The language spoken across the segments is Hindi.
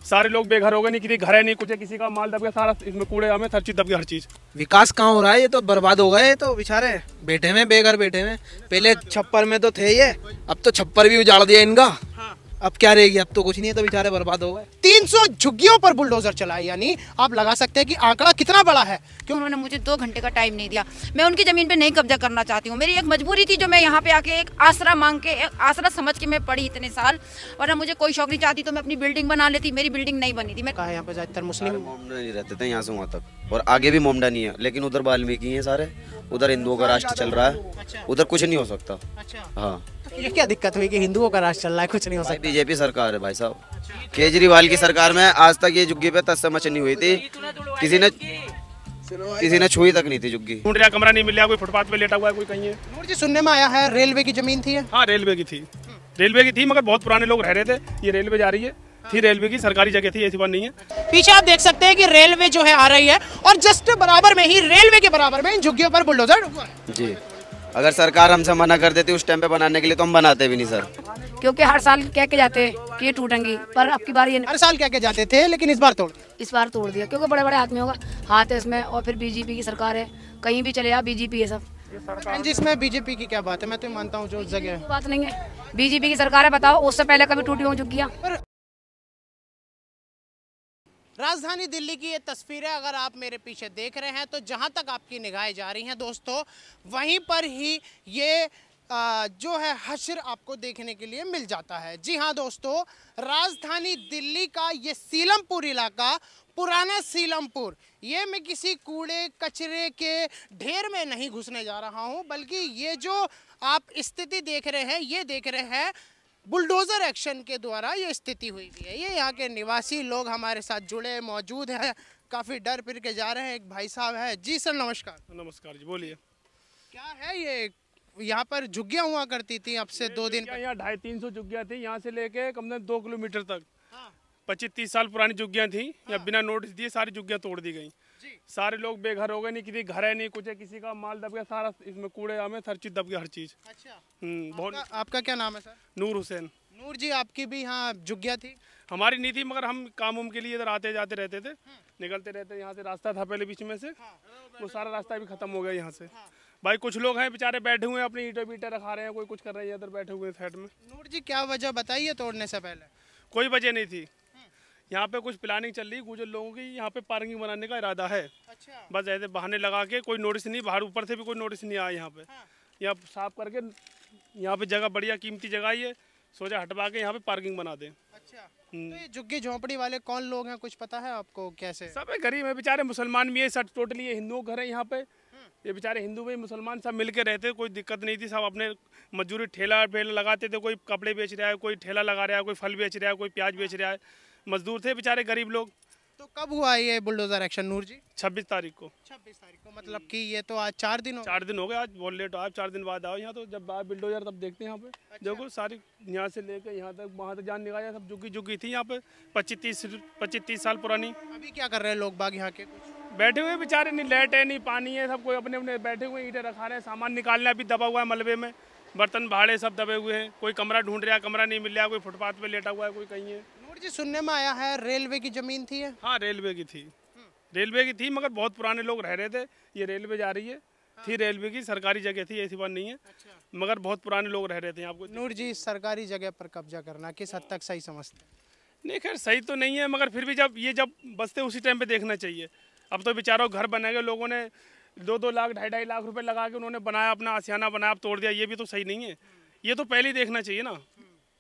सारे लोग बेघर हो गए, नहीं किसी घर है नहीं कुछ है, किसी का माल दब गया सारा, इसमें कूड़े हमें हर चीज दब गया, हर चीज। विकास कहाँ हो रहा है? ये तो बर्बाद हो गए, तो बेचारे बैठे में बेघर बैठे में। पहले छप्पर में तो थे ये, अब तो छप्पर भी उजाड़ दिया इनका। अब क्या रहेगी? अब तो कुछ नहीं है, तो बेचारे बर्बाद हो गए। 300 झुग्गियों पर बुलडोजर चला, यानी आप लगा सकते हैं कि आंकड़ा कितना बड़ा है। क्यों उन्होंने मुझे 2 घंटे का टाइम नहीं दिया। मैं उनकी ज़मीन पे नहीं कब्जा करना चाहती हूँ, मेरी एक मजबूरी थी जो मैं यहाँ पे आके एक आसरा मांग के, एक आसरा समझ के मैं पढ़ी इतने साल, वरना मुझे कोई शौक नहीं चाहती तो मैं अपनी बिल्डिंग बना लेती। मेरी बिल्डिंग नहीं बनी थी। मैं कहा यहाँ पे ज्यादातर मुस्लिम मोमडा नहीं रहते थे यहाँ से वहाँ तक, और आगे भी मोमडा नहीं है, लेकिन उधर वाल्मीकि है सारे, उधर हिंदुओं का राष्ट्र चल रहा है, उधर कुछ नहीं हो सकता। हाँ, ये क्या दिक्कत हुई कि हिंदुओं का राज चल रहा है, कुछ नहीं हो सकता? बीजेपी सरकार है भाई साहब, केजरीवाल की सरकार में आज तक ये झुग्गी पे तस्मच नहीं हुई थी, किसी ने छुई तक नहीं थी झुग्गी। ढूंढ रहा, कमरा नहीं मिल रहा, कोई फुटपाथ पे लेटा हुआ है, कोई कहीं है। नूर जी, सुनने में आया है रेलवे की जमीन थी। हाँ, रेलवे की थी, रेलवे की थी, मगर बहुत पुराने लोग रह रहे थे। ये रेलवे जा रही है, थी रेलवे की, सरकारी जगह थी, ऐसी बात नहीं है। पीछे आप देख सकते हैं कि रेलवे जो है आ रही है, और जस्ट बराबर में ही, रेलवे के बराबर में इन झुग्गियों पर बुलडोजर हुआ है। जी, अगर सरकार हमसे मना कर देती उस टाइम पे बनाने के लिए तो हम बनाते भी नहीं सर, क्योंकि हर साल कह के जाते कि ये टूटेंगी, पर अब की बार ये हर साल क्या क्या जाते थे, लेकिन इस बार तोड़ दिया, क्योंकि बड़े बड़े आदमियों का हाथ है इसमें, और फिर बीजेपी की सरकार है, कहीं भी चले जाओ बीजेपी है सब। जिसमें बीजेपी की क्या बात है? मैं तो मानता हूँ जो जगह बात नहीं है, बीजेपी की सरकार है। बताओ उससे पहले कभी टूटी हो झुग्गियाँ? राजधानी दिल्ली की ये तस्वीरें अगर आप मेरे पीछे देख रहे हैं, तो जहां तक आपकी निगाहें जा रही हैं दोस्तों, वहीं पर ही ये जो है हश्र आपको देखने के लिए मिल जाता है। जी हाँ दोस्तों, राजधानी दिल्ली का ये सीलमपुर इलाका, पुराना सीलमपुर, ये मैं किसी कूड़े कचरे के ढेर में नहीं घुसने जा रहा हूँ, बल्कि ये जो आप स्थिति देख रहे हैं, ये देख रहे हैं बुलडोजर एक्शन के द्वारा ये स्थिति हुई भी है। ये यहाँ के निवासी लोग हमारे साथ जुड़े मौजूद हैं, काफ़ी डर फिर के जा रहे हैं। एक भाई साहब है। जी सर, नमस्कार। नमस्कार जी, बोलिए। क्या है ये? यहाँ पर झुग्गियाँ हुआ करती थी अब से 2 दिन? यहाँ 250-300 झुग्गियाँ थी, यहाँ से लेके कम से कम 2 किलोमीटर तक। 25-30 साल पुरानी झुग्गियाँ थी, या बिना नोटिस दिए सारी झुग्गियाँ तोड़ दी गई। सारे लोग बेघर हो गए, नहीं किसी घर है नहीं कुछ है, किसी का माल दब गया सारा, इसमें कूड़े हमें हर चीज दब गया, हर चीज। अच्छा, बहुत। आपका क्या नाम है सर? नूर हुसैन। नूर जी, आपकी भी यहाँ झुग्गियाँ थी? हमारी नहीं थी, मगर हम काम उम के लिए इधर आते जाते रहते थे, निकलते रहते। यहाँ से रास्ता था पहले बीच में से, वो सारा रास्ता भी खत्म हो गया यहाँ से। भाई कुछ लोग हैं बेचारे बैठे हुए हैं, अपनी ईंटें बीटें रखा रहे हैं, कोई कुछ कर रहे हैं, इधर बैठे हुए हैं साइड में। नूर जी, क्या वजह बताइए तोड़ने से पहले? कोई वजह नहीं थी, यहाँ पे कुछ प्लानिंग चल रही, गुजर लोगों की यहाँ पे पार्किंग बनाने का इरादा है। अच्छा। बस ऐसे बहाने लगा के, कोई नोटिस नहीं, बाहर ऊपर से भी कोई नोटिस नहीं आया यहाँ पे। यहाँ साफ करके, यहाँ पे जगह बढ़िया कीमती जगह ही है, सोचा हटवा के यहाँ पे पार्किंग बना दें। अच्छा, तो ये झुग्गी झोंपड़ी वाले कौन लोग हैं, कुछ पता है आपको? कैसे? सब है, गरीब है बेचारे, मुसलमान भी है, सब टोटली हिंदुओं घर है यहाँ पे। ये बेचारे हिंदू भी मुसलमान सब मिल के रहते, कोई दिक्कत नहीं थी, सब अपने मजदूरी ठेला लगाते थे, कोई कपड़े बेच रहा है, कोई ठेला लगा रहा है, कोई फल बेच रहा है, कोई प्याज बेच रहा है, मजदूर थे बेचारे गरीब लोग। तो कब हुआ ये बुलडोजर एक्शन नूर जी? 26 तारीख को। 26 तारीख को, मतलब कि ये तो आज 4 दिन हो गए। 4 दिन हो गए, आज बहुत लेट आप 4 दिन बाद आओ यहाँ, तो जब आए बिल्डोजर तब देखते हैं यहाँ पे। अच्छा। देखो सारी यहाँ से लेके यहाँ तक, वहाँ तक जान निकाला, सब झुग्गी थी यहाँ पे 25-30 साल पुरानी। अभी क्या कर रहे हैं लोग बाग यहाँ के? कुछ बैठे हुए बेचारे, नहीं लाइट है नहीं पानी है, सब कोई अपने अपने बैठे हुए, ईंटें रखा रहे हैं, सामान निकालना अभी दबा हुआ है मलबे में, बर्तन भाड़े सब दबे हुए हैं, कोई कमरा ढूंढ रहा है, कमरा नहीं मिल रहा, कोई फुटपाथ पे लेटा हुआ है, कोई कहीं है। नूर जी, सुनने में आया है रेलवे की जमीन थी? हाँ, रेलवे की थी, रेलवे की थी, मगर बहुत पुराने लोग रह रहे थे। ये रेलवे जा रही है, थी रेलवे की, सरकारी जगह थी, ऐसी बात नहीं है। मगर बहुत पुराने लोग रह रहे थे आपको। नूर जी, सरकारी जगह पर कब्जा करना किस हद तक सही समझते हैं? नहीं, खैर सही तो नहीं है, मगर फिर भी जब बसते उसी टाइम पे देखना चाहिए। अब तो बेचारों घर बनाए लोगों ने 2-2 लाख 2.5 लाख रुपए लगा के उन्होंने बनाया, अपना आशियाना बनाया, अब तोड़ दिया, ये भी तो सही नहीं है। ये तो पहले ही देखना चाहिए ना,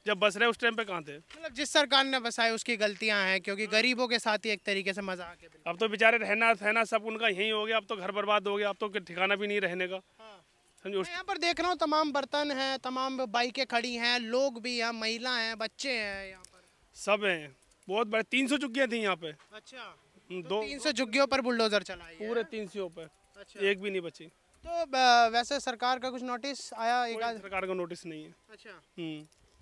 जब बस रहे उस टाइम पे कहाँ थे। मतलब जिस सरकार ने बसाए उसकी गलतियां हैं, क्योंकि गरीबों के साथ ही एक तरीके से मजाक है। अब तो बेचारे रहना सहना सब उनका यही हो गया, अब तो घर बर्बाद हो गया, अब तो ठिकाना भी नहीं रहने का। समझो, यहाँ पर देख रहा हूँ तमाम बर्तन हैं, तमाम बाइकें खड़ी हैं, लोग भी हैं, महिला हैं, बच्चे हैं, यहाँ पर सब हैं, बहुत बड़े 300 झुग्गियाँ थी यहाँ पे। अच्छा, तो 300 झुग्गियों पर बुलडोजर चला है पूरे 300 पे। अच्छा। एक भी नहीं बची। तो वैसे सरकार का कुछ नोटिस आया? सरकार का नोटिस नहीं है। अच्छा,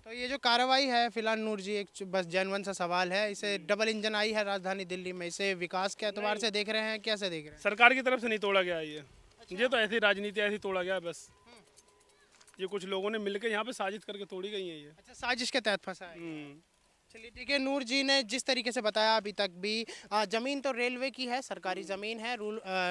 तो ये जो कार्रवाई है फिलहाल नूर जी, एक बस जनवन सा सवाल है, इसे डबल इंजन आई है राजधानी दिल्ली में, इसे विकास के एतबार से देख रहे हैं, कैसे देख रहे हैं? सरकार की तरफ से नहीं तोड़ा गया ये। अच्छा। ये तो ऐसी राजनीति ऐसी तोड़ा गया बस, ये कुछ लोगों ने मिलकर यहाँ पे साजिश करके तोड़ी गई है ये। अच्छा, साजिश के तहत फंसा है। चलिए ठीक है। नूर जी ने जिस तरीके से बताया अभी तक भी ज़मीन तो रेलवे की है, सरकारी ज़मीन है,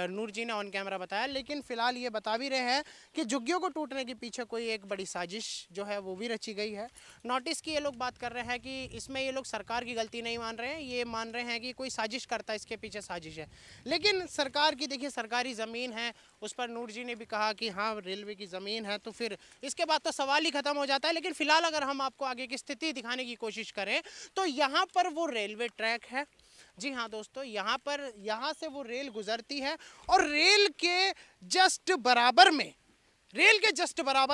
नूर जी ने ऑन कैमरा बताया, लेकिन फ़िलहाल ये बता भी रहे हैं कि झुग्गियों को टूटने के पीछे कोई एक बड़ी साजिश जो है वो भी रची गई है। नोटिस की ये लोग बात कर रहे हैं कि इसमें ये लोग सरकार की गलती नहीं मान रहे हैं, ये मान रहे हैं कि कोई साजिश करता है, इसके पीछे साजिश है। लेकिन सरकार की देखिए सरकारी ज़मीन है, उस पर नूर जी ने भी कहा कि हाँ रेलवे की ज़मीन है, तो फिर इसके बाद तो सवाल ही ख़त्म हो जाता है। लेकिन फ़िलहाल अगर हम आपको आगे की स्थिति दिखाने की कोशिश करें तो यहाँ पर वो रेलवे ट्रैक है। जी हाँ दोस्तों, यहाँ से वो रेल गुजरती है और रेल के जस्ट बराबर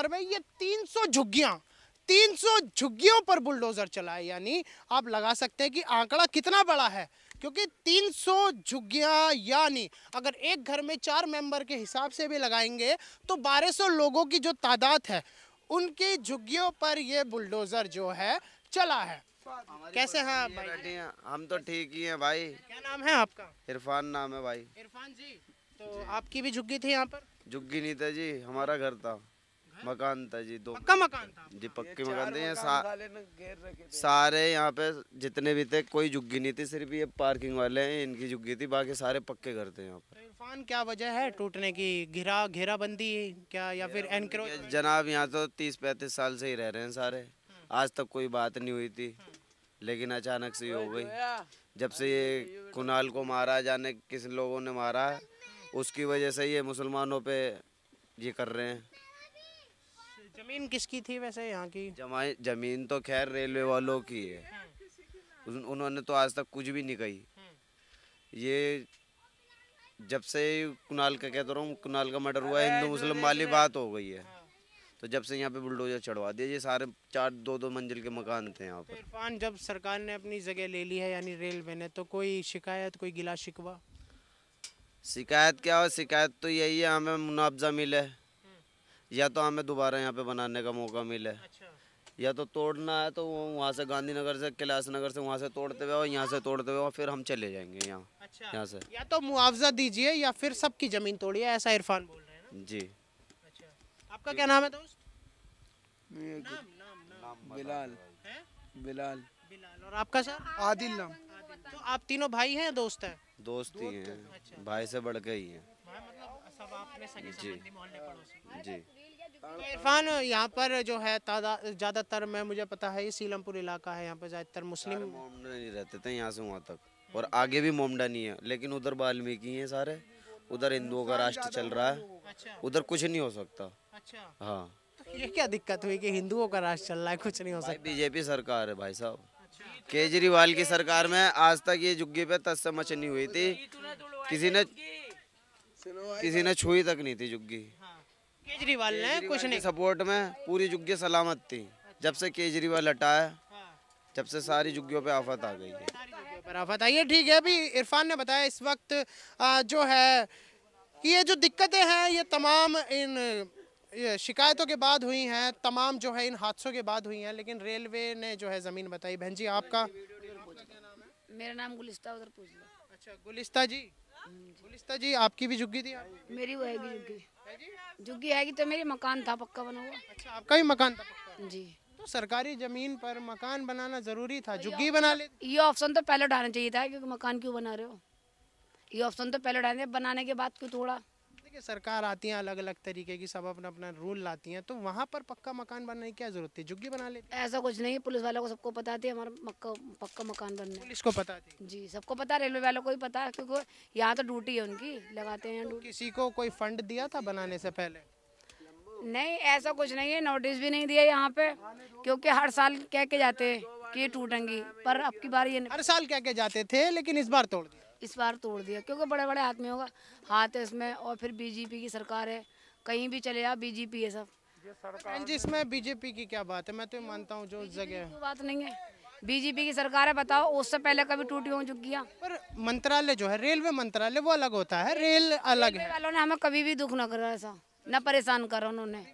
में ये 300 झुग्गियों पर बुलडोजर चला है। यानी आप लगा सकते हैं कि आंकड़ा कितना बड़ा है, क्योंकि 300 झुग्गियां, यानी अगर एक घर में 4 मेंबर के हिसाब से भी लगाएंगे तो 1200 लोगों की जो तादाद है उनकी झुग्गियों पर ये बुलडोजर जो है चला है। कैसे हैं आप भाई? हम तो ठीक ही हैं भाई। क्या नाम है आपका? इरफान नाम है भाई। इरफान जी, तो आपकी भी झुग्गी थी यहाँ पर? झुग्गी नहीं था जी, हमारा घर था, मकान था जी, 2 पक्का मकान था जी, पक्के मकान थे। सारे यहाँ पे जितने भी थे कोई झुग्गी नहीं थी, सिर्फ ये पार्किंग वाले हैं इनकी झुग्गी थी, बाकी सारे पक्के घर थे यहाँ पर। तो इरफान क्या वजह है टूटने की? घेराबंदी क्या या फिर एनक्रोच? जनाब यहाँ तो 30-35 साल से ही रह रहे हैं सारे, आज तक कोई बात नहीं हुई थी, लेकिन अचानक से हो गई। जब से ये कुणाल को मारा, जाने किस लोगों ने मारा, उसकी वजह से ये मुसलमानों पे ये कर रहे हैं। जमीन किसकी थी वैसे यहाँ की? जमीन तो खैर रेलवे वालों की है, उन्होंने तो आज तक कुछ भी नहीं कही। ये जब से कुणाल का कहता रहा हूँ, कुणाल का मर्डर हुआ, हिंदू मुस्लिम वाली बात हो गई है, तो जब से यहाँ पे बुलडोजर चढ़वा दिया। ये सारे 4-2 मंजिल के मकान थे यहाँ पर। इरफान, जब सरकार ने अपनी जगह ले ली है यानी रेलवे ने, तो कोई शिकायत, कोई गिला शिकवा? शिकायत क्या हो, शिकायत तो यही है हमें मुआवजा मिले, या तो हमें दोबारा यहाँ पे बनाने का मौका मिले। अच्छा। या तो तोड़ना है तो वहाँ से गांधीनगर से, कैलाश नगर से वहाँ से तोड़ते हुए और यहाँ से तोड़ते हुए फिर हम चले जाएंगे यहाँ। अच्छा। यहाँ से या तो मुआवजा दीजिए या फिर सबकी जमीन तोड़िए, ऐसा इरफान बोल रहे हैं ना? जी। अच्छा, आपका क्या नाम है दोस्त? बिलाल। बिलाल। बिलाल। और आपका सर? आदिल नाम। तो आप तीनों भाई हैं, दोस्त हैं? दोस्त ही हैं। अच्छा। भाई से बढ़ के ही हैं। भाई मतलब सब आपने सगे संबंधी, मोहल्ले पड़ोसी? जी। तो इरफान, यहाँ पर जो है ज़्यादातर, मैं मुझे पता है ये सीलमपुर इलाका है, यहाँ पर ज़्यादातर मुस्लिम मोमडा नहीं रहते थे यहाँ से वहाँ तक, और आगे भी मोमडा नहीं है, लेकिन उधर वाल्मीकि हैं सारे, उधर हिंदुओं का राष्ट्र चल रहा है। अच्छा। उधर कुछ नहीं हो सकता। अच्छा, हाँ, तो ये क्या दिक्कत हुई कि हिंदुओं का राष्ट्र चल रहा है, कुछ नहीं हो सकता? बीजेपी सरकार है भाई साहब। केजरीवाल की सरकार में आज तक ये झुग्गी पे तस से मच नहीं हुई थी, किसी ने छुई तक नहीं थी झुग्गी। केजरीवाल ने कुछ नहीं। सपोर्ट में पूरी झुग्गी सलामत थी। जब से केजरीवाल हटा है, जब से सारी झुग्गियों पे आफत आ गई है। पर आफत आई है, ठीक है। अभी इरफान ने बताया इस वक्त जो है कि ये जो दिक्कतें हैं ये तमाम इन शिकायतों के बाद हुई हैं, तमाम जो है इन हादसों के बाद हुई हैं, लेकिन रेलवे ने जो है ज़मीन बताई। बहन जी, आपका? मेरा नाम गुलिस्ता, उधर पूछ लो। अच्छा, गुलिस्ता जी। गुलिस्ता जी, आपकी भी झुग्गी थी? मेरी वो हैगी झुग्गी हैगी, तो मेरी मकान था पक्का बना हुआ। अच्छा, आपका भी मकान था पक्का? जी। तो सरकारी जमीन पर मकान बनाना जरूरी था, झुग्गी बना ले। ये ऑप्शन तो पहले उठाना चाहिए था, क्योंकि मकान क्यों बना रहे हो? ये ऑप्शन तो पहले उठाने, बनाने के बाद क्यों तोड़ा? देखिए, सरकार आती है अलग अलग तरीके की, सब अपना अपना रूल लाती हैं, तो वहाँ पर पक्का मकान बनने की क्या जरूरत थी, झुग्गी बना लेते। ऐसा कुछ नहीं है, पुलिस वालों को सबको पता थी हमारा पक्का मकान बनने। पुलिस को पता थी? जी, सबको पता, रेलवे वालों को भी पता है, क्योंकि यहाँ तो ड्यूटी है उनकी, लगाते हैं ड्यूटी। किसी को कोई फंड दिया था बनाने से पहले? नहीं, ऐसा कुछ नहीं है, नोटिस भी नहीं दिया यहाँ पे, क्योंकि हर साल कह के जाते हैं कि ये टूटेंगी, पर अब की बार ये हर साल कह के जाते थे, लेकिन इस बार तोड़ दिया। इस बार तोड़ दिया, क्योंकि बड़े बड़े आदमियों का हाथ है इसमें, और फिर बीजेपी की सरकार है, कहीं भी चले जाओ बीजेपी है सब। जी, इसमें बीजेपी की क्या बात है? मैं तो मानता हूँ जो जगह कोई बात नहीं है, बीजेपी की सरकार है। बताओ, उससे पहले कभी टूटी हो झुग्गियाँ? पर मंत्रालय जो है, रेलवे मंत्रालय, वो अलग होता है, रेल अलग है। वालों ने हमें कभी भी दुख न करा, ऐसा न परेशान करा उन्होंने।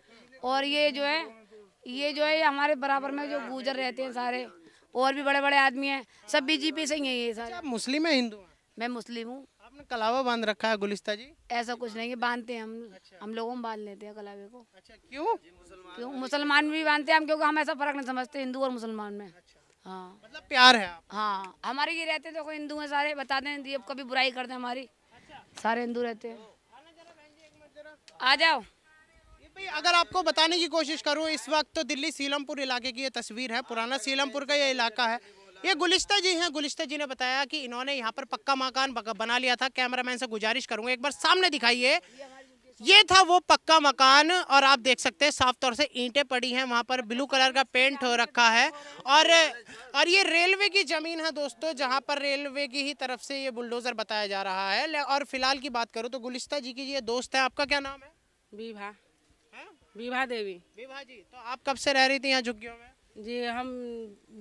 और ये जो है हमारे बराबर में जो गुजर रहते हैं सारे, और भी बड़े बड़े आदमी हैं, सब बीजेपी से ही है ये सारे। आप मुस्लिम है हिंदू? मैं मुस्लिम हूँ। आपने कलावा बांध रखा है गुलिस्ता जी? ऐसा कुछ नहीं है, बांधते हैं हम लोगों में बांध लेते हैं कलावे को। अच्छा, क्यों? क्यों? मुसलमान भी बांधते हैं हम, क्योंकि हम ऐसा फर्क नहीं समझते हिंदू और मुसलमान में। हाँ मतलब प्यार है आप। हाँ, हमारे ये रहते देखो हिंदू हैं सारे, बताते हैं ये कभी बुराई करते हैं हमारी, सारे हिंदू रहते हैं। आ जाओ। ये भाई अगर आपको बताने की कोशिश करूं, इस वक्त तो दिल्ली सीलमपुर इलाके की ये तस्वीर है, पुराना सीलमपुर का ये इलाका है। ये गुलिस्ता जी हैं, गुलिस्ता जी ने बताया कि इन्होंने यहाँ पर पक्का मकान बना लिया था। कैमरामैन से गुजारिश करूंगा एक बार सामने दिखाइए, ये था वो पक्का मकान और आप देख सकते हैं साफ तौर से ईंटें पड़ी हैं, वहाँ पर ब्लू कलर का पेंट हो रखा है और ये रेलवे की ज़मीन है दोस्तों, जहाँ पर रेलवे की ही तरफ से ये बुलडोज़र बताया जा रहा है। और फिलहाल की बात करूँ तो गुलिस्ता जी की ये दोस्त है, आपका क्या नाम है? विभा, विभा देवी। विभा जी, तो आप कब से रह रही थी यहाँ झुग्गियों में? जी हम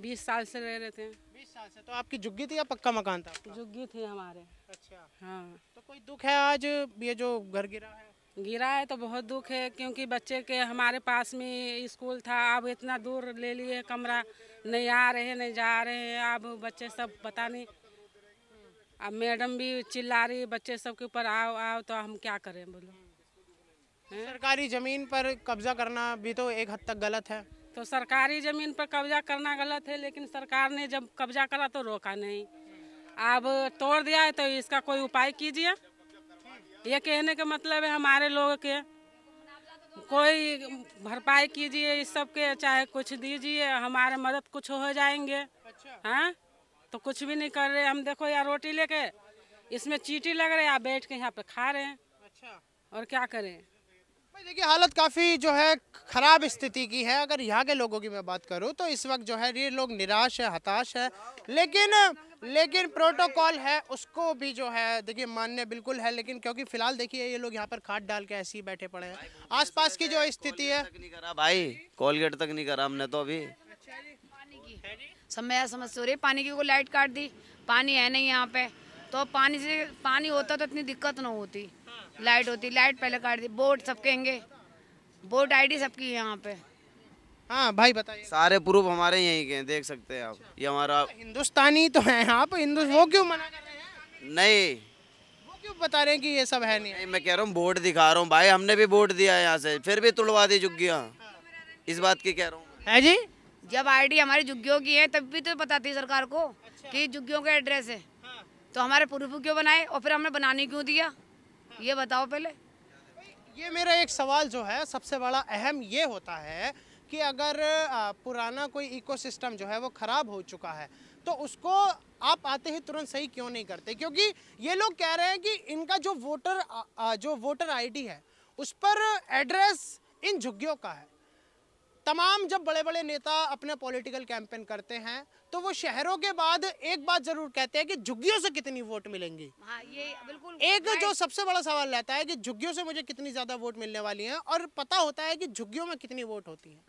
20 साल से रह रहे थे। 20 साल से। तो आपकी झुग्गी थी या पक्का मकान था? झुग्गी थे हमारे। अच्छा, हाँ। तो कोई दुख है आज ये जो घर गिरा है? गिरा है तो बहुत दुख है, क्योंकि बच्चे के हमारे पास में स्कूल था, अब इतना दूर ले लिए कमरा, नहीं आ रहे नहीं जा रहे हैं, अब बच्चे सब पता नहीं, अब मैडम भी चिल्ला रही बच्चे सब के ऊपर आओ आओ, तो हम क्या करें बोलो। सरकारी जमीन पर कब्जा करना भी तो एक हद तक गलत है। तो सरकारी ज़मीन पर कब्जा करना गलत है, लेकिन सरकार ने जब कब्जा करा तो रोका नहीं, अब तोड़ दिया है तो इसका कोई उपाय कीजिए। ये कहने का मतलब है हमारे लोगों के कोई भरपाई कीजिए इस सब के, चाहे कुछ दीजिए, हमारे मदद कुछ हो जाएंगे। हाँ, तो कुछ भी नहीं कर रहे हम। देखो यार रोटी लेके इसमें चींटी लग रहे, आप बैठ के यहाँ पे खा रहे हैं। अच्छा, और क्या करें। देखिए हालत काफ़ी जो है ख़राब स्थिति की है। अगर यहाँ के लोगों की मैं बात करूँ तो इस वक्त जो है ये लोग निराश है, हताश है, लेकिन प्रोटोकॉल है उसको भी जो है देखिए मान्य बिल्कुल है, लेकिन क्योंकि फिलहाल देखिए ये लोग यहाँ पर खाट डाल के ऐसे ही बैठे पड़े हैं। आसपास की जो स्थिति है, नहीं करा भाई, कोलगेट तक नहीं करा हमने तो अभी। समय समस्या हो रही है, पानी की कोई लाइट काट दी, पानी है नहीं यहाँ पे, तो पानी होता तो इतनी दिक्कत ना होती। लाइट होती, लाइट पहले काट दी। बोर्ड सबके होंगे, बोर्ड आईडी सबकी है यहाँ पे। हाँ भाई बताइए। सारे प्रूफ हमारे यहीं के हैं, देख सकते हैं आप। ये हमारा हिंदुस्तानी तो है आप, वो क्यों मना कर रहे हैं? नहीं, वो क्यों बता रहे हैं कि ये सब है नहीं? मैं कह रहा हूँ बोर्ड दिखा रहा हूँ भाई, हमने भी बोर्ड दिया है यहाँ से, फिर भी तुड़वा दी झुग्गियाँ। इस बात की कह रहा हूँ। है जी, जब आईडी हमारी झुग्गियों की है तब भी तो बताती है सरकार को कि झुग्गियों का एड्रेस है, तो हमारे प्रूफ क्यों बनाए और फिर हमने बनाने क्यों दिया, ये बताओ पहले। ये मेरा एक सवाल जो है सबसे बड़ा अहम ये होता है कि अगर पुराना कोई इकोसिस्टम जो है वो ख़राब हो चुका है तो उसको आप आते ही तुरंत सही क्यों नहीं करते? क्योंकि ये लोग कह रहे हैं कि इनका जो वोटर आईडी है उस पर एड्रेस इन झुग्गियों का है। तमाम जब बड़े बड़े नेता अपने पॉलिटिकल कैंपेन करते हैं तो वो शहरों के बाद एक बात जरूर कहते हैं कि झुग्गियों से कितनी वोट मिलेंगी। हाँ, ये बिल्कुल एक जो सबसे बड़ा सवाल रहता है कि झुग्गियों से मुझे कितनी ज़्यादा वोट मिलने वाली हैं, और पता होता है कि झुग्गियों में कितनी वोट होती है।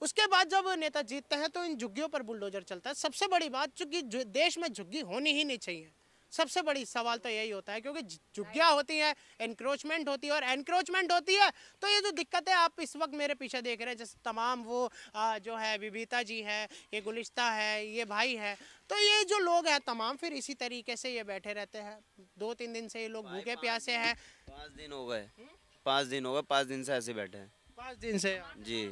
उसके बाद जब नेता जीतते हैं तो इन झुग्गियों पर बुलडोजर चलता है। सबसे बड़ी बात चूंकि देश में झुग्गी होनी ही नहीं चाहिए, सबसे बड़ी सवाल तो यही होता है, क्योंकि झुग्गियाँ होती हैं, एनक्रोचमेंट होती है, और एनक्रोचमेंट होती है तो ये जो दिक्कत है आप इस वक्त मेरे पीछे देख रहे हैं, जैसे तमाम वो जो है विविता जी है, ये गुलिस्ता है, ये भाई है, तो ये जो लोग हैं तमाम फिर इसी तरीके से ये बैठे रहते हैं। 2-3 दिन से ये लोग भूखे प्यासे हैं। 5 दिन हो गए, 5 दिन हो गए, 5 दिन से ऐसे बैठे हैं। 5 दिन से जी।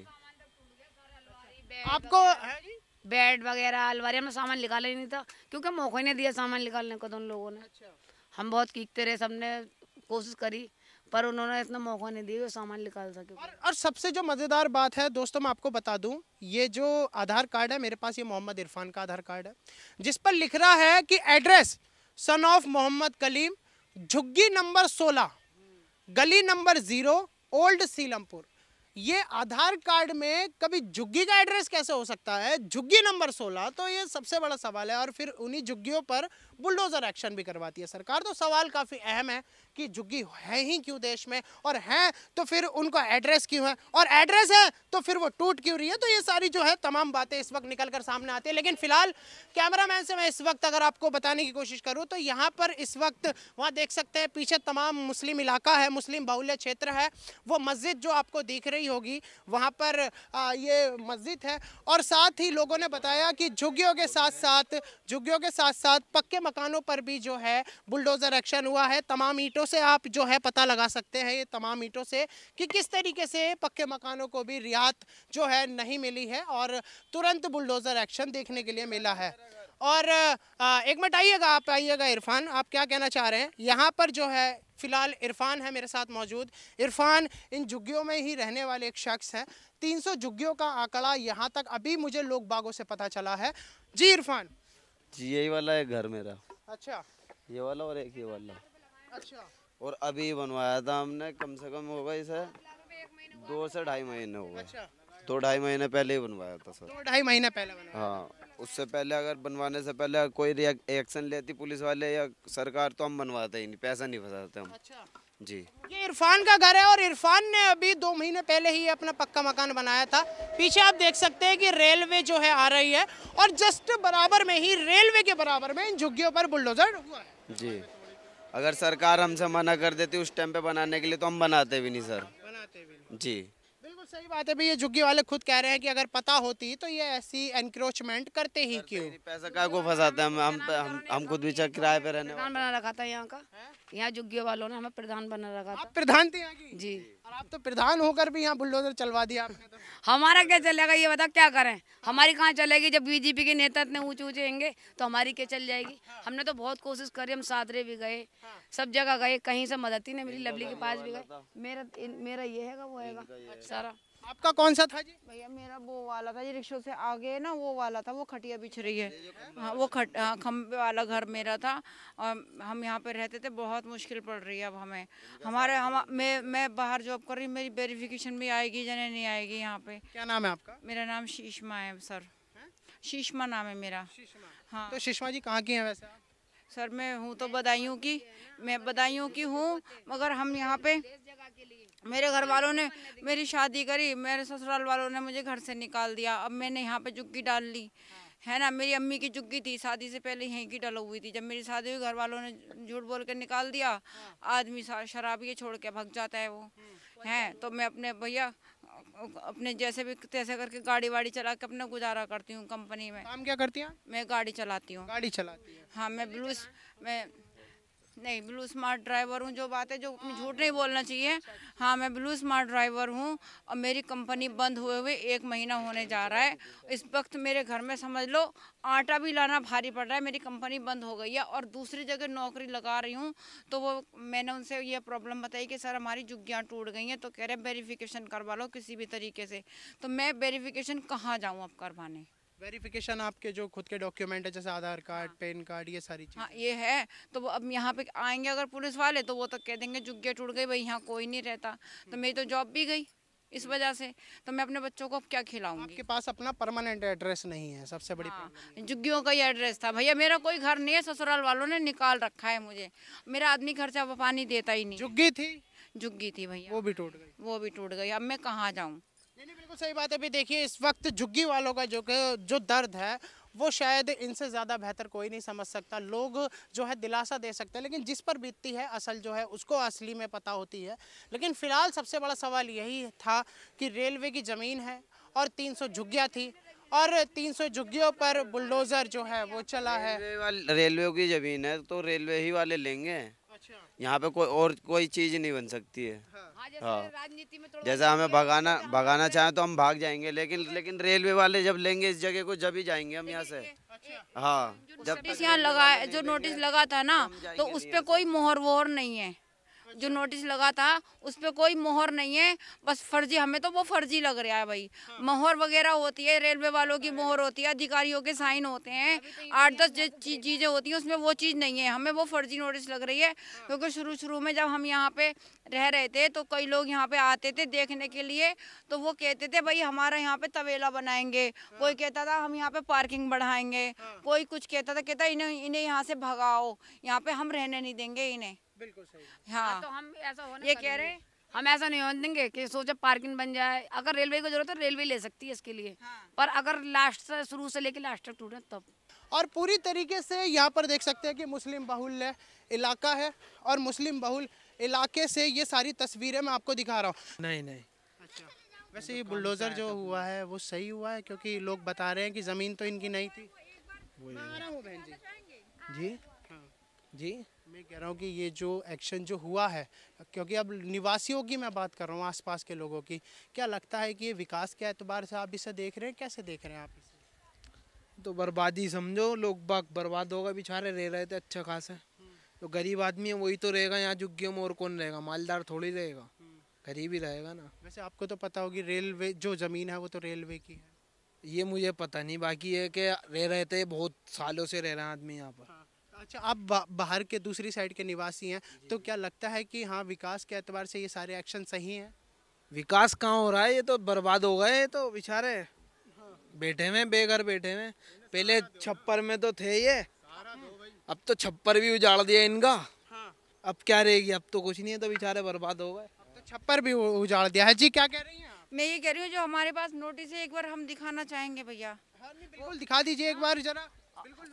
आपको है जी? बेड वगैरह अलमारी हमने सामान निकाला ही नहीं था, क्योंकि मौका ही नहीं दिया सामान निकालने को। तो उन लोगों ने हम बहुत कीकते रहे, सबने कोशिश करी, पर उन्होंने इतना मौका नहीं दिया सामान निकाल सके। और सबसे जो मज़ेदार बात है दोस्तों, मैं आपको बता दूं, ये जो आधार कार्ड है मेरे पास, ये मोहम्मद इरफान का आधार कार्ड है, जिस पर लिख रहा है कि address son of Mohammad Kaleem, झुग्गी नंबर 16, गली नंबर 0, ओल्ड सीलमपुर। ये आधार कार्ड में कभी झुग्गी का एड्रेस कैसे हो सकता है, झुग्गी नंबर 16? तो ये सबसे बड़ा सवाल है। और फिर उन्हीं झुग्गियों पर बुलडोजर एक्शन भी करवाती है सरकार। तो सवाल काफ़ी अहम है कि झुग्गी है ही क्यों देश में, और हैं तो फिर उनका एड्रेस क्यों है, और एड्रेस है तो फिर वो टूट क्यों रही है। तो ये सारी जो है तमाम बातें इस वक्त निकल कर सामने आती है। लेकिन फिलहाल कैमरामैन से मैं इस वक्त अगर आपको बताने की कोशिश करूँ तो यहाँ पर इस वक्त वहाँ देख सकते हैं पीछे तमाम मुस्लिम इलाका है, मुस्लिम बाहुल्य क्षेत्र है। वो मस्जिद जो आपको दिख रही पड़ी होगी, वहाँ पर ये मस्जिद है। और साथ ही लोगों ने बताया कि झुग्गियों के साथ साथ पक्के मकानों पर भी जो है बुलडोज़र एक्शन हुआ है। तमाम ईंटों से आप जो है पता लगा सकते हैं, ये तमाम ईंटों से, कि किस तरीके से पक्के मकानों को भी रियायत जो है नहीं मिली है और तुरंत बुलडोज़र एक्शन देखने के लिए मिला है। और एक मिनट आइएगा, आप आइएगा इरफान, आप क्या कहना चाह रहे हैं? यहाँ पर जो है फिलहाल इरफान है मेरे साथ मौजूद। इरफान इन झुग्गियों में ही रहने वाले एक शख्स हैं। 300 झुग्गियों का आंकड़ा यहाँ तक अभी मुझे लोग बागों से पता चला है। जी इरफान जी, यही वाला है घर मेरा। अच्छा, ये वाला और एक ये वाला। अच्छा, और अभी बनवाया था हमने, कम से कम होगा इसे 2 से 2.5 महीने हो गए। अच्छा, 2-2.5 महीने पहले ही बनवाया था सर। 2-2.5 महीने पहले बना। हाँ, उससे पहले अगर बनवाने से पहले कोई एक्शन लेती पुलिस वाले या सरकार तो हम बनवाते ही नहीं, पैसा नहीं फंसाते हम। अच्छा, जी, ये इरफान का घर है और इरफान ने अभी 2 महीने पहले ही अपना पक्का मकान बनाया था। पीछे आप देख सकते हैं कि रेलवे जो है आ रही है और जस्ट बराबर में ही, रेलवे के बराबर में इन झुग्गियों पर बुलडोजर हुआ है। जी, अगर सरकार हमसे मना कर देती उस टाइम पे बनाने के लिए तो हम बनाते भी नहीं सर। बनाते भी नहीं। जी, बिल्कुल सही बात है भाई, ये झुग्गी वाले खुद कह रहे हैं कि अगर पता होती तो ये ऐसी एनक्रोचमेंट करते ही क्यों। पैसा काय को फंसाते हैं हम खुद भी किराए पे रहने प्रधान बना रखा था यहाँ का, यहाँ झुग्गियों वालों ने हमें प्रधान बना रखा था। आप प्रधान थे यहाँ की? जी, और आप तो प्रधान होकर भी यहाँ बुलडोजर चलवा दिया आपने तो। हमारा क्या चलेगा ये बता, क्या करें? हमारी कहाँ चलेगी? जब बीजेपी के नेता इतने ऊंचे ऊंचे होंगे तो हमारी क्या चल जाएगी? हमने तो बहुत कोशिश करी, हम सादरे भी गए, सब जगह गए, कहीं से मदद ही नहीं मिली। लवली के पास भी गए। मेरा ये हैगा, वो हैगा सारा। आपका कौन सा था जी? भैया मेरा वो वाला था जी, रिक्शों से आगे ना वो वाला था, वो खटिया बिछ रही है। हाँ, वो खम्बे वाला घर मेरा था और हम यहाँ पे रहते थे। बहुत मुश्किल पड़ रही है अब हमें। मैं बाहर जॉब कर रही हूँ, मेरी वेरिफिकेशन भी आएगी या नहीं आएगी यहाँ पे। क्या नाम है आपका? मेरा नाम शीशमा है सर, शीशमा नाम है मेरा। हाँ तो शीशमा जी कहाँ की हैं वैसे आप? सर मैं हूँ तो बदायूं की, मैं बदायूं की हूँ, मगर हम यहाँ पे, मेरे घर वालों ने मेरी शादी करी, मेरे ससुराल वालों ने मुझे घर से निकाल दिया। अब मैंने यहाँ पे झुग्गी डाल ली है ना। मेरी अम्मी की झुग्गी थी, शादी से पहले यहीं की डल हुई थी। जब मेरी शादी हुई घर वालों ने झूठ बोल के निकाल दिया। आदमी शराब ये छोड़ के भाग जाता है वो है। तो मैं अपने भैया अपने जैसे भी तैसे करके गाड़ी वाड़ी चला के अपना गुजारा करती हूँ। कंपनी में काम क्या करती हैं? मैं गाड़ी चलाती हूँ। गाड़ी चलाती है। हाँ, मैं ब्लू स्मार्ट ड्राइवर हूँ। जो बात है, जो झूठ नहीं बोलना चाहिए। हाँ, मैं ब्लू स्मार्ट ड्राइवर हूँ और मेरी कंपनी बंद हुए 1 महीना होने जा रहा है। इस वक्त मेरे घर में समझ लो आटा भी लाना भारी पड़ रहा है। मेरी कंपनी बंद हो गई है और दूसरी जगह नौकरी लगा रही हूँ। तो वो मैंने उनसे ये प्रॉब्लम बताई कि सर हमारी झुग्गियाँ टूट गई हैं, तो कह रहे वेरिफिकेशन करवा लो किसी भी तरीके से। तो मैं वेरिफिकेशन कहाँ जाऊँ अब करवाने? वेरिफिकेशन आपके जो खुद के डॉक्यूमेंट है, जैसे आधार कार्ड, पैन कार्ड, ये सारी चीज़। हाँ, ये है। तो वो अब यहाँ पे आएंगे अगर पुलिस वाले तो वो तो कह देंगे झुग्गियाँ टूट गई, भाई यहाँ कोई नहीं रहता। तो मेरी तो जॉब भी गई इस वजह से। तो मैं अपने बच्चों को अब क्या खिलाऊंगी? आपके पास अपना परमानेंट एड्रेस नहीं है, सबसे बड़ी हाँ, झुग्गियों का ही एड्रेस था भैया। मेरा कोई घर नहीं है, ससुराल वालों ने निकाल रखा है मुझे। मेरा आदमी खर्चा पानी देता ही नहीं। झुग्गी थी? झुग्गी थी भैया, वो भी टूट गई। वो भी टूट गई। अब मैं कहाँ जाऊँ? नहीं, बिल्कुल सही बात है। अभी देखिए इस वक्त झुग्गी वालों का जो दर्द है वो शायद इनसे ज़्यादा बेहतर कोई नहीं समझ सकता। लोग जो है दिलासा दे सकते हैं, लेकिन जिस पर बीतती है असल जो है उसको असली में पता होती है। लेकिन फ़िलहाल सबसे बड़ा सवाल यही था कि रेलवे की ज़मीन है और 300 झुग्गियाँ थी और 300 झुग्गियों पर बुलडोज़र जो है वो चला है। रेलवे की ज़मीन है तो रेलवे ही वाले लेंगे। यहाँ पे कोई चीज़ नहीं बन सकती है। हाँ, राजनीति में जैसे हमें भगाना चाहें तो हम भाग जाएंगे, लेकिन रेलवे वाले जब लेंगे इस जगह को जब ही जाएंगे हम यहाँ से। हाँ, जब नोटिस यहाँ लगा, जो नोटिस लगा था ना, तो उस पे कोई मोहर वोहर नहीं है। जो नोटिस लगा था उस पे कोई मोहर नहीं है, बस फर्जी। हमें तो वो फर्जी लग रहा है भाई। मोहर वगैरह होती है, रेलवे वालों की मोहर होती है, अधिकारियों के साइन होते हैं, 8-10 चीज़ें होती हैं, उसमें वो चीज़ नहीं है। हमें वो फर्जी नोटिस लग रही है। क्योंकि शुरू में जब हम यहाँ पे रह रहे थे तो कई लोग यहाँ पे आते थे देखने के लिए, तो वो कहते थे भाई हमारा यहाँ पे तबेला बनाएंगे, कोई कहता था हम यहाँ पे पार्किंग बढ़ाएंगे, कोई कुछ कहता इन्हें यहाँ से भगाओ, यहाँ पे हम रहने नहीं देंगे इन्हें। बिल्कुल सही। हाँ, तो हम ऐसा होने ये कह रहे हैं। हम ऐसा नहीं होने देंगे कि सोचा पार्किंग बन जाए। अगर रेलवे को जरूरत है रेलवे ले सकती है इसके लिए। पर अगर लास्ट से शुरू से लेके लास्ट तक टूटे तब। और पूरी तरीके से यहाँ पर देख सकते हैं कि मुस्लिम बहुल इलाका है और मुस्लिम बहुल इलाके से ये सारी तस्वीरें मैं आपको दिखा रहा हूँ। नहीं। अच्छा, वैसे ये बुलडोजर जो हुआ है वो सही हुआ है, क्योंकि लोग बता रहे हैं कि जमीन तो इनकी नहीं थी। मैं आ रहा हूँ बहन जी। जी जी मैं कह रहा हूँ कि ये जो एक्शन जो हुआ है, क्योंकि अब निवासियों की मैं बात कर रहा हूँ, आसपास के लोगों की, क्या लगता है कि ये विकास के एतबार से आप इसे देख रहे हैं, कैसे देख रहे हैं आप इसे? तो बर्बादी समझो, लोग बाग बर्बाद होगा, बेचारे रह रहे थे अच्छा खासा। तो गरीब आदमी है वही तो रहेगा यहाँ झुग्गियों में, और कौन रहेगा? मालदार थोड़ी रहेगा, गरीब ही रहेगा ना। वैसे आपको तो पता होगी रेलवे जो ज़मीन है वो तो रेलवे की है। ये मुझे पता नहीं, बाकी ये कि रह रहे थे, बहुत सालों से रह रहे हैं आदमी यहाँ पर। अच्छा, आप बाहर के दूसरी साइड के निवासी हैं, तो क्या लगता है कि हाँ विकास के एतबार से ये सारे एक्शन सही हैं? विकास कहाँ हो रहा है? ये तो बर्बाद हो गए, ये तो बेचारे बैठे हुए बेघर बैठे हुए। पहले छप्पर में तो थे ये, अब तो छप्पर भी उजाड़ दिया इनका। अब क्या रहेगी? अब तो कुछ नहीं है, तो बेचारे बर्बाद हो गए। तो छप्पर भी उजाड़ दिया है। जी क्या कह रही हैं आप? मैं ये कह रही हूँ जो हमारे पास नोटिस है एक बार हम दिखाना चाहेंगे भैया। हाँ, नहीं, बिल्कुल दिखा दीजिए एक बार जरा।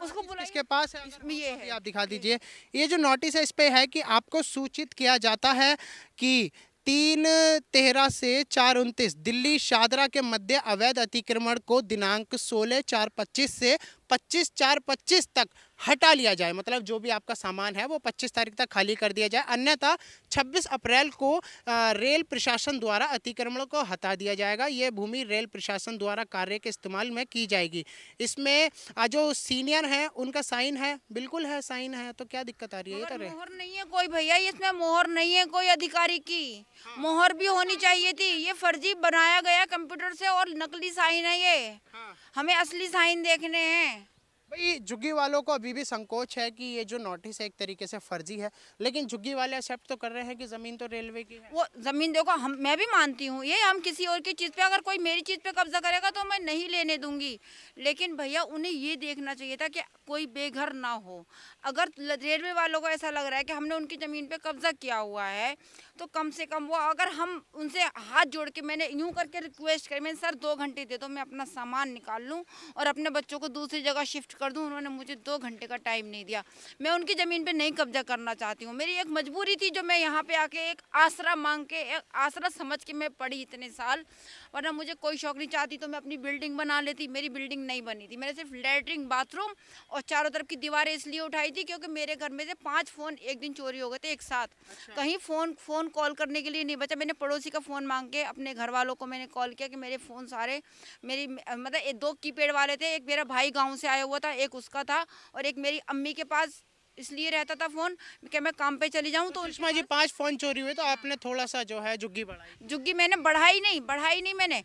उसको बुलाइए। इसके पास है, इसमें ये है। आप दिखा दीजिए। ये जो नोटिस है इस पे है कि आपको सूचित किया जाता है कि 3/13 से 4/29 दिल्ली शादरा के मध्य अवैध अतिक्रमण को दिनांक 16/4/25 से 25/4/25 तक हटा लिया जाए। मतलब जो भी आपका सामान है वो 25 तारीख तक खाली कर दिया जाए, अन्यथा 26 अप्रैल को रेल प्रशासन द्वारा अतिक्रमण को हटा दिया जाएगा। ये भूमि रेल प्रशासन द्वारा कार्य के इस्तेमाल में की जाएगी। इसमें जो सीनियर हैं उनका साइन है, बिल्कुल है, साइन है, तो क्या दिक्कत आ रही है? ये तो मोहर नहीं है कोई भैया, इसमें मोहर नहीं है कोई अधिकारी की। मोहर भी होनी चाहिए थी, ये फर्जी बनाया गया कंप्यूटर से और नकली साइन है ये। हमें असली साइन देखने हैं। भाई झुग्गी वालों को अभी भी संकोच है कि ये जो नोटिस है एक तरीके से फर्जी है, लेकिन झुग्गी वाले एक्सेप्ट तो कर रहे हैं कि जमीन तो रेलवे की है। वो जमीन देखो, मैं भी मानती हूँ ये, हम किसी और की चीज़ पे, अगर कोई मेरी चीज़ पे कब्जा करेगा तो मैं नहीं लेने दूंगी, लेकिन भैया उन्हें ये देखना चाहिए था कि कोई बेघर ना हो। अगर रेलवे वालों को ऐसा लग रहा है कि हमने उनकी ज़मीन पे कब्जा किया हुआ है, तो कम से कम वो, अगर हम उनसे हाथ जोड़ के, मैंने यूं करके रिक्वेस्ट करी, मैंने सर 2 घंटे दे दो, मैं अपना सामान निकाल लूं और अपने बच्चों को दूसरी जगह शिफ्ट कर दूं। उन्होंने मुझे 2 घंटे का टाइम नहीं दिया। मैं उनकी ज़मीन पे नहीं कब्जा करना चाहती हूँ, मेरी एक मजबूरी थी जो मैं यहाँ पे आके एक आसरा मांग के, एक आसरा समझ के मैं पढ़ी इतने साल, वरना मुझे कोई शौक नहीं। चाहती तो मैं अपनी बिल्डिंग बना लेती, मेरी बिल्डिंग नहीं बनी थी। मैंने सिर्फ लैट्रिन, बाथरूम और चारों तरफ की दीवारें इसलिए उठाई थी क्योंकि मेरे घर में से 5 फ़ोन एक दिन चोरी हो गए थे एक साथ। कहीं फ़ोन कॉल करने के लिए नहीं बचा। मैंने पड़ोसी का फ़ोन मांग के अपने घर वालों को मैंने कॉल किया कि मेरे फ़ोन सारे, मेरी मतलब 2 कीपैड वाले थे, एक मेरा भाई गाँव से आया हुआ था, एक उसका था, और एक मेरी अम्मी के पास इसलिए रहता था फ़ोन कि मैं काम पे चली जाऊँ। तो सुषमा जी 5 फ़ोन चोरी हुए, तो आपने थोड़ा सा जो है झुग्गी बढ़ाई? झुग्गी मैंने बढ़ाई नहीं मैंने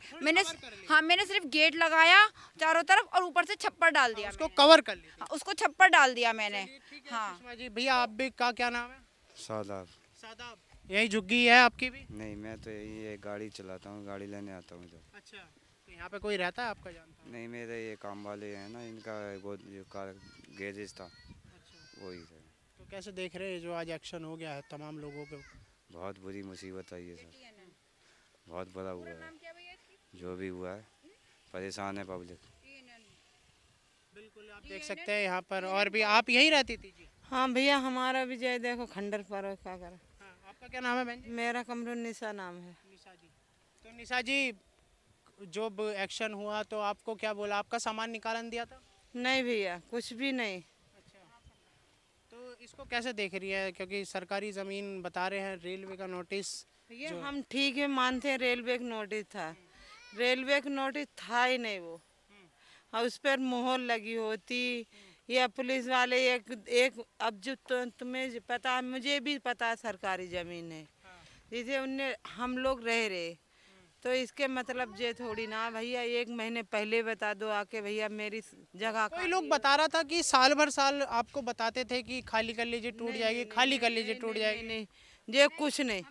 हाँ, मैंने सिर्फ गेट लगाया चारों तरफ और ऊपर से छप्पर डाल दिया, उसको कवर कर लिया। हाँ, उसको छप्पर डाल दिया मैंने। हाँ सुषमा जी, भैया आप भी का क्या नाम है? सादाब। सादाब, यही झुग्गी है आपकी भी? नहीं, मैं तो ये गाड़ी चलाता हूँ, गाड़ी लेने आता हूँ इधर। अच्छा, तो यहाँ पे कोई रहता है आपका जानता? नहीं, मेरे ये काम वाले हैं ना, इनका वो जो कार गैरेज था वही है। तो कैसे देख रहे हैं जो आज एक्शन हो गया है तमाम लोगों को? बहुत बुरी मुसीबत आई है सर, बहुत बड़ा हुआ है, जो भी हुआ है, परेशान है पब्लिक। बिल्कुल, आप देख सकते हैं यहाँ पर। और भी आप यहीं रहती थी जी? हाँ भैया, हमारा भी जय देखो खंडर पर क्या करें। हाँ, आपका क्या नाम है बहन जी? मेरा कमरुन निशा नाम है। निशा जी। तो निशा जी, जब एक्शन हुआ तो आपको क्या बोला? आपका सामान निकालन दिया था? नहीं भैया, कुछ भी नहीं। तो इसको कैसे देख रही है? क्योंकि सरकारी ज़मीन बता रहे हैं, रेलवे का नोटिस। ये हम ठीक है मानते हैं, रेलवे का नोटिस था, रेलवे का नोटिस था ही नहीं वो, और उस पर मोहर लगी होती या पुलिस वाले एक अब जो तुम्हें पता है, मुझे भी पता है, सरकारी ज़मीन है जिसे उनने हम लोग रह रहे, तो इसके मतलब ये थोड़ी ना भैया 1 महीने पहले बता दो आके भैया मेरी जगह। कोई लोग बता रहा था कि साल भर साल आपको बताते थे कि खाली कर लीजिए टूट जाएगी, खाली कर लीजिए टूट जाएगी। नहीं, ये कुछ नहीं।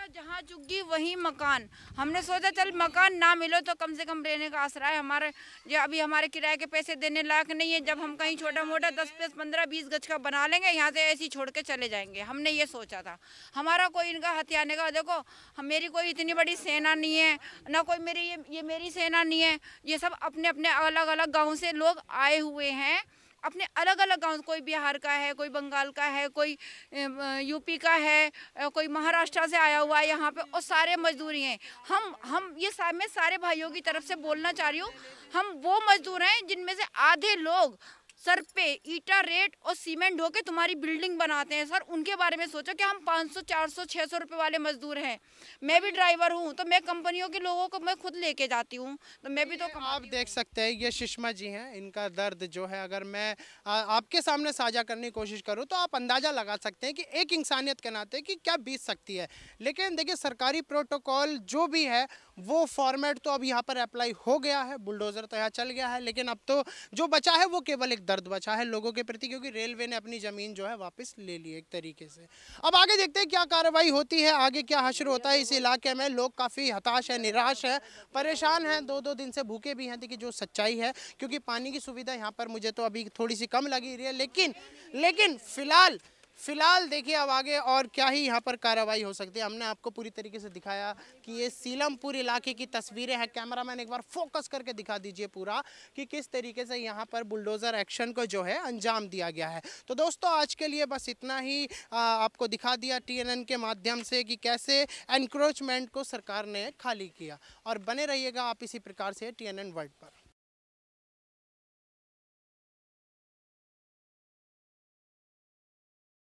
जहाँ झुग्गी वहीं मकान। हमने सोचा चल मकान ना मिलो तो कम से कम रहने का आसरा है। हमारे जो अभी हमारे किराए के पैसे देने लायक नहीं है, जब हम कहीं छोटा मोटा 10, 15, 20 गज का बना लेंगे, यहाँ से ऐसे ही छोड़ के चले जाएंगे। हमने ये सोचा था। हमारा कोई इनका हथियाने का, देखो मेरी कोई इतनी बड़ी सेना नहीं है ना, कोई मेरी ये मेरी सेना नहीं है। ये सब अपने अपने अलग अलग गाँव से लोग आए हुए हैं अपने अलग अलग गांव, कोई बिहार का है, कोई बंगाल का है, कोई यूपी का है, कोई महाराष्ट्र से आया हुआ है यहाँ पे, और सारे मजदूरी हैं। हम ये मैं सारे भाइयों की तरफ से बोलना चाह रही हूँ, हम वो मजदूर हैं जिनमें से आधे लोग सर पे ईटा रेत और सीमेंट ढो के तुम्हारी बिल्डिंग बनाते हैं। सर उनके बारे में सोचो कि हम 500 400 600 रुपए वाले मजदूर हैं। मैं भी ड्राइवर हूँ, तो मैं कंपनियों के लोगों को मैं खुद लेके जाती हूँ, तो मैं भी तो आप देख सकते हैं ये सुषमा जी हैं, इनका दर्द जो है अगर मैं आपके सामने साझा करने की कोशिश करूँ तो आप अंदाज़ा लगा सकते हैं कि एक इंसानियत के नाते कि क्या बीत सकती है। लेकिन देखिए सरकारी प्रोटोकॉल जो भी है वो फॉर्मेट तो अब यहाँ पर अप्लाई हो गया है, बुलडोज़र तो यहाँ चल गया है, लेकिन अब तो जो बचा है वो केवल एक दर्द बचा है लोगों के प्रति, क्योंकि रेलवे ने अपनी ज़मीन जो है वापस ले ली एक तरीके से। अब आगे देखते हैं क्या कार्रवाई होती है, आगे क्या हश्र होता है इस इलाके में। लोग काफ़ी हताश है, निराश है, परेशान हैं, 2-2 दिन से भूखे भी हैं। देखिए जो सच्चाई है, क्योंकि पानी की सुविधा यहाँ पर मुझे तो अभी थोड़ी सी कम लगी रही है, लेकिन फिलहाल देखिए अब आगे और क्या ही यहाँ पर कार्रवाई हो सकती है। हमने आपको पूरी तरीके से दिखाया कि ये सीलमपुर इलाके की तस्वीरें हैं। कैमरामैन एक बार फोकस करके दिखा दीजिए पूरा कि किस तरीके से यहाँ पर बुलडोज़र एक्शन को जो है अंजाम दिया गया है। तो दोस्तों आज के लिए बस इतना ही आपको दिखा दिया TNN के माध्यम से कि कैसे एनक्रोचमेंट को सरकार ने खाली किया। और बने रहिएगा आप इसी प्रकार से TNN वर्ल्ड पर।